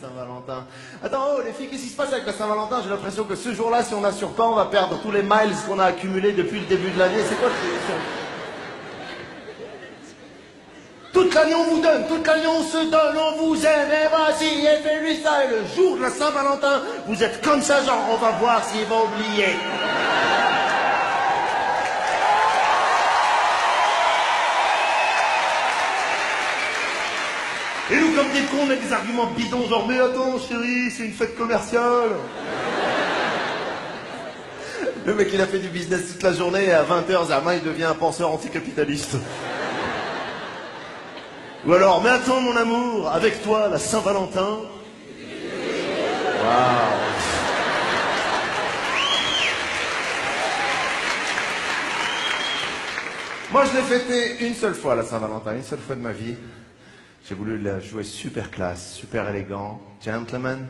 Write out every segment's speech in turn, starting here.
Saint-Valentin. Attends, oh, les filles, qu'est-ce qui se passe avec la Saint-Valentin? J'ai l'impression que ce jour-là, si on n'assure pas, on va perdre tous les miles qu'on a accumulés depuis le début de l'année. C'est quoi cette émission? Toute l'année on vous donne, toute l'année on se donne, on vous aime, et vas-y, et fais-lui ça. Et le jour de la Saint-Valentin, vous êtes comme ça, genre, on va voir s'il va oublier. Et nous, comme des cons, on a des arguments bidons, genre, mais attends, chérie, c'est une fête commerciale. Le mec, il a fait du business toute la journée, et à 20h, Zama, il devient un penseur anticapitaliste. Ou alors, mais attends, mon amour, avec toi, la Saint-Valentin. Waouh. Moi, je l'ai fêté une seule fois, la Saint-Valentin, une seule fois de ma vie. J'ai voulu la jouer super classe, super élégant, gentleman.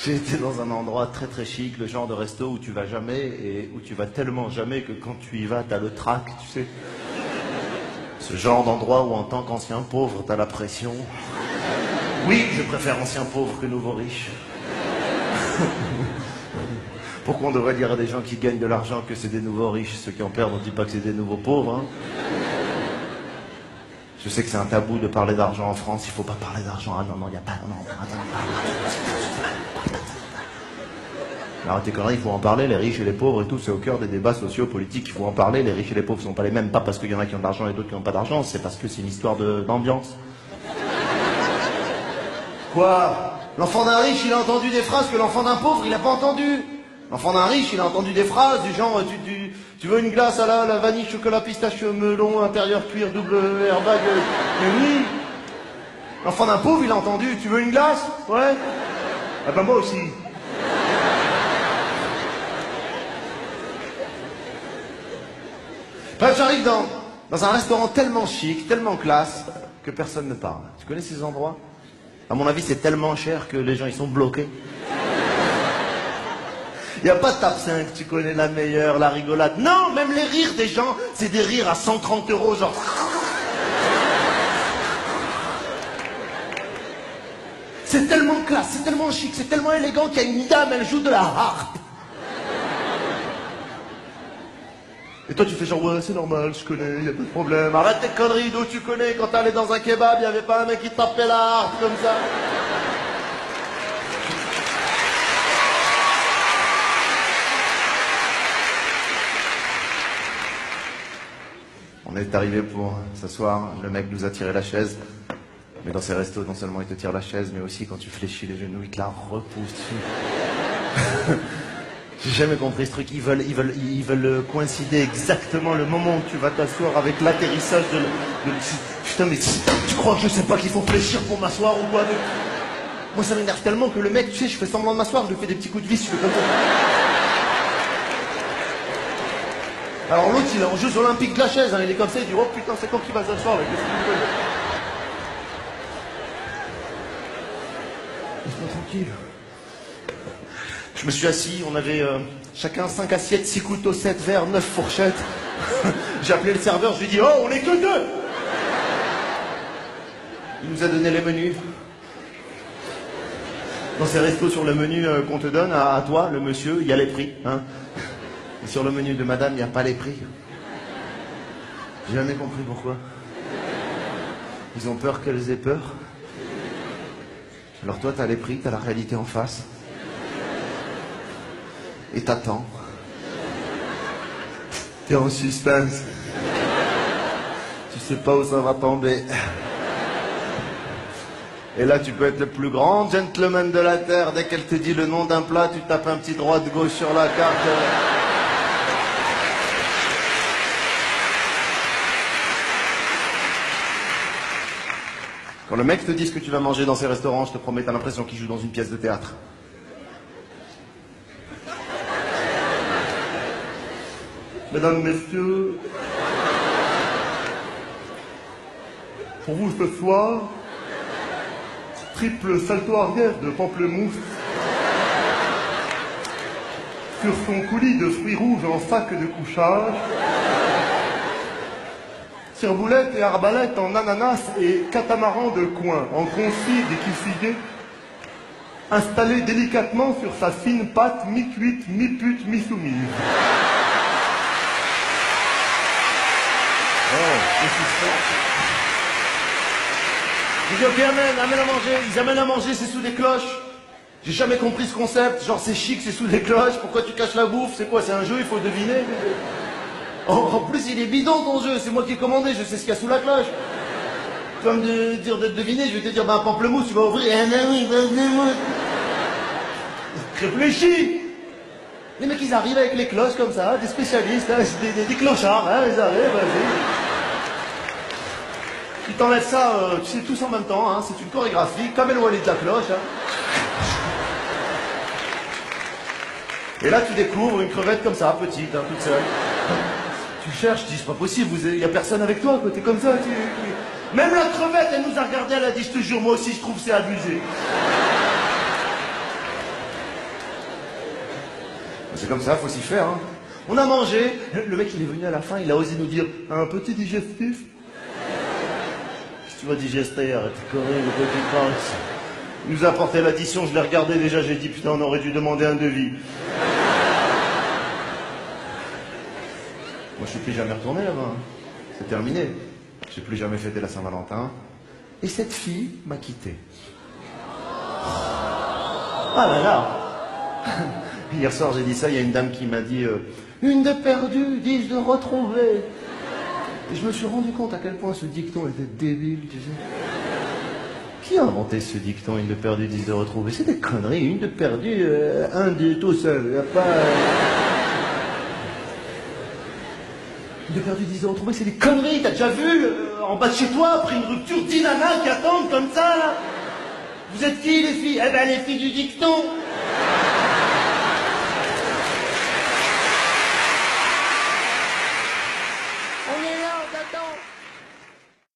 J'ai été dans un endroit très très chic, le genre de resto où tu vas jamais et où tu vas tellement jamais que quand tu y vas, t'as le trac, tu sais. Ce genre d'endroit où en tant qu'ancien pauvre, t'as la pression. Oui, je préfère ancien pauvre que nouveau riche. Pourquoi on devrait dire à des gens qui gagnent de l'argent que c'est des nouveaux riches? Ceux qui en perdent, on ne dit pas que c'est des nouveaux pauvres, hein. Je sais que c'est un tabou de parler d'argent en France, il faut pas parler d'argent. Ah non, non, il n'y a pas... Non, attends, alors tes conneries, il faut en parler, les riches et les pauvres et tout, c'est au cœur des débats sociaux, politiques, il faut en parler, les riches et les pauvres sont pas les mêmes, pas parce qu'il y en a qui ont de l'argent et d'autres qui n'ont pas d'argent, c'est parce que c'est une histoire d'ambiance. Quoi? L'enfant d'un riche, il a entendu des phrases que l'enfant d'un pauvre, il n'a pas entendu. L'enfant d'un riche, il a entendu des phrases du genre, tu veux une glace à la vanille, chocolat, pistache, melon, intérieur, cuir, double airbag, mais oui. L'enfant d'un pauvre, il a entendu, tu veux une glace? Ouais. Ah ben moi aussi. Bref, j'arrive dans un restaurant tellement chic, tellement classe, que personne ne parle. Tu connais ces endroits? À mon avis, c'est tellement cher que les gens, ils sont bloqués. Il n'y a pas de tape 5, tu connais la meilleure, la rigolade. Non, même les rires des gens, c'est des rires à 130 €, genre... C'est tellement classe, c'est tellement chic, c'est tellement élégant qu'il y a une dame, elle joue de la harpe. Et toi, tu fais genre, ouais, c'est normal, je connais, y a pas de problème. Arrête tes conneries, d'où tu connais? Quand t'allais dans un kebab, y avait pas un mec qui tapait la harpe comme ça? On est arrivé pour s'asseoir, le mec nous a tiré la chaise. Mais dans ces restos, non seulement il te tire la chaise, mais aussi quand tu fléchis les genoux, il te la repousse dessus. J'ai jamais compris ce truc. Ils veulent coïncider exactement le moment où tu vas t'asseoir avec l'atterrissage de... Putain, mais tu crois que je sais pas qu'il faut fléchir pour m'asseoir ou quoi? Moi, ça m'énerve tellement que le mec, tu sais, je fais semblant de m'asseoir, je lui fais des petits coups de vis, je fais comme ça. Alors l'autre, il est en Jeux Olympiques de la chaise, hein, il est comme ça, il dit, oh putain, c'est quand qu'il va s'asseoir, qu'est-ce qu'il me fait? Laisse-moi tranquille. Je me suis assis, on avait chacun 5 assiettes, 6 couteaux, 7 verres, 9 fourchettes. J'ai appelé le serveur, je lui ai dit, oh, on est que 2. Il nous a donné les menus. Dans ces restos, sur le menu qu'on te donne, à toi, le monsieur, il y a les prix. Hein. Et sur le menu de madame, il n'y a pas les prix. J'ai jamais compris pourquoi. Ils ont peur qu'elles aient peur. Alors toi, t'as les prix, t'as la réalité en face. Et t'attends. T'es en suspense. Tu sais pas où ça va tomber. Et là, tu peux être le plus grand gentleman de la Terre. Dès qu'elle te dit le nom d'un plat, tu tapes un petit droite-gauche sur la carte. Quand le mec te dit ce que tu vas manger dans ces restaurants, je te promets, t'as l'impression qu'il joue dans une pièce de théâtre. Mesdames, messieurs, pour vous ce soir, triple salto arrière de pamplemousse sur son coulis de fruits rouges en sac de couchage, Ciboulette et arbalète en ananas et catamaran de coin, en concide et cuisillé, installé délicatement sur sa fine pâte mi-cuite, mi-pute, mi-soumise. Je dis ok, amène à manger. Ils amènent à manger, c'est sous des cloches. J'ai jamais compris ce concept. Genre c'est chic, c'est sous des cloches. Pourquoi tu caches la bouffe? C'est quoi? C'est un jeu, il faut deviner. En plus, il est bidon ton jeu. C'est moi qui ai commandé, je sais ce qu'il y a sous la cloche. Tu vas me dire de deviner, je vais te dire, ben pamplemousse, tu vas ouvrir. Réfléchis. Les mecs, ils arrivent avec les cloches comme ça, des spécialistes, hein, des clochards, hein, ils arrivent, vas-y. Ils t'enlèvent ça, tu sais, tous en même temps, hein, c'est une chorégraphie, comme El Walid de la cloche. Hein. Et là, tu découvres une crevette comme ça, petite, hein, toute seule. Tu cherches, tu dis, c'est pas possible, il y a personne avec toi, quoi, t'es comme ça. Même la crevette, elle nous a regardé, elle a dit, je te jure, moi aussi, je trouve c'est abusé. C'est comme ça, faut s'y faire. Hein. On a mangé, le mec il est venu à la fin, il a osé nous dire un petit digestif. Si tu vas digester, arrête de correr, le petit prince. Il nous a apporté l'addition, je l'ai regardé déjà, j'ai dit putain on aurait dû demander un devis. Moi je suis plus jamais retourné là-bas. Hein. C'est terminé. J'ai plus jamais fêté la Saint-Valentin. Et cette fille m'a quitté. Ah là là. Hier soir, j'ai dit ça, il y a une dame qui m'a dit une de perdue, 10 de retrouvée. Et je me suis rendu compte à quel point ce dicton était débile, tu sais. Qui a inventé ce dicton, une de perdue, 10 de retrouvée? C'est des conneries, une de perdue, un de tout seul. Y a pas... Une de perdue, 10 de retrouvée, c'est des conneries, t'as déjà vu en bas de chez toi, après une rupture, 10 nanas qui attendent comme ça, là. Vous êtes qui, les filles? Eh ben, les filles du dicton. On est là, on t'attend.